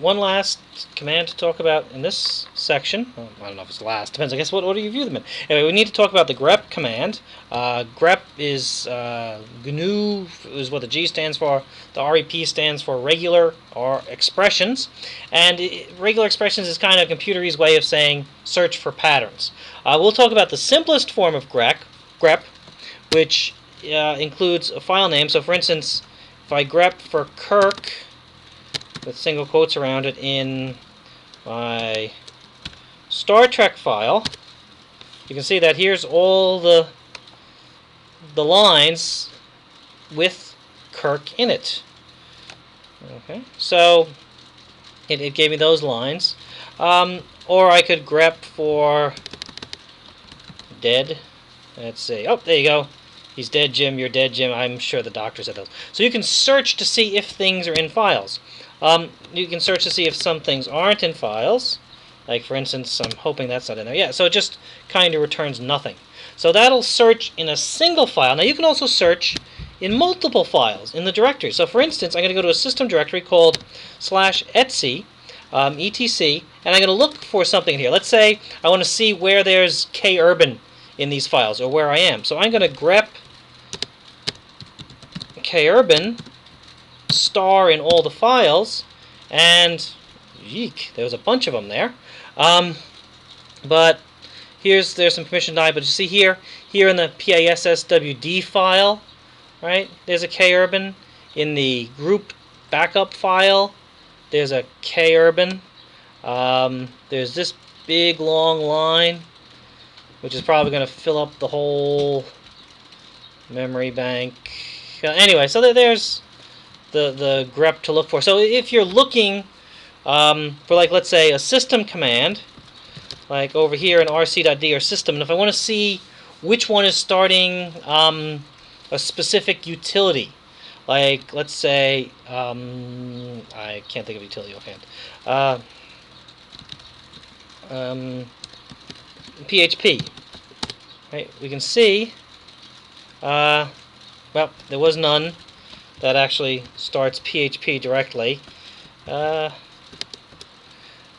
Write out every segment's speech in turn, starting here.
One last command to talk about in this section. Well, I don't know if it's last. Depends, I guess, what order you view them in. Anyway, we need to talk about the grep command. Grep is GNU is what the G stands for. The REP stands for regular or expressions. And regular expressions is kind of a computerese way of saying search for patterns. We'll talk about the simplest form of grep, which includes a file name. So, for instance, if I grep for Kirk with single quotes around it in my Star Trek file, you can see that here's all the lines with Kirk in it. Okay, so it gave me those lines. Or I could grep for dead. Let's see. Oh, there you go. He's dead, Jim. You're dead, Jim. I'm sure the doctor said those. So you can search to see if things are in files. You can search to see if some things aren't in files. Like, for instance, I'm hoping that's not in there. Yeah, so it just kind of returns nothing. So that'll search in a single file. Now, you can also search in multiple files in the directory. So, for instance, I'm going to go to a system directory called /etc, etc, and I'm going to look for something here. Let's say I want to see where there's kurban in these files, or where I am. So I'm going to grep kurban star in all the files, and yeek, there was a bunch of them there. But there's some permission denied. But you see here in the PISSWD file, right? There's a kurban. In the group backup file, there's a kurban. There's this big long line, which is probably going to fill up the whole memory bank. Anyway, so there's the grep to look for. So if you're looking for, like, let's say a system command, like over here in rc.d or system, and if I want to see which one is starting a specific utility, like, let's say, I can't think of utility offhand, PHP, right? We can see, well, there was none that actually starts PHP directly.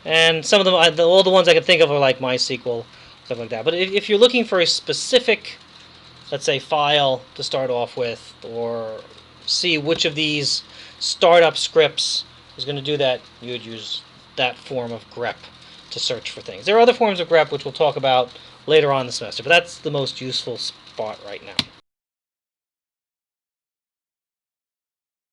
And some of them, all the ones I could think of are like MySQL, stuff like that. But if you're looking for a specific, let's say, file to start off with, or see which of these startup scripts is going to do that, you would use that form of grep to search for things. There are other forms of grep which we'll talk about later on in the semester, but that's the most useful spot right now.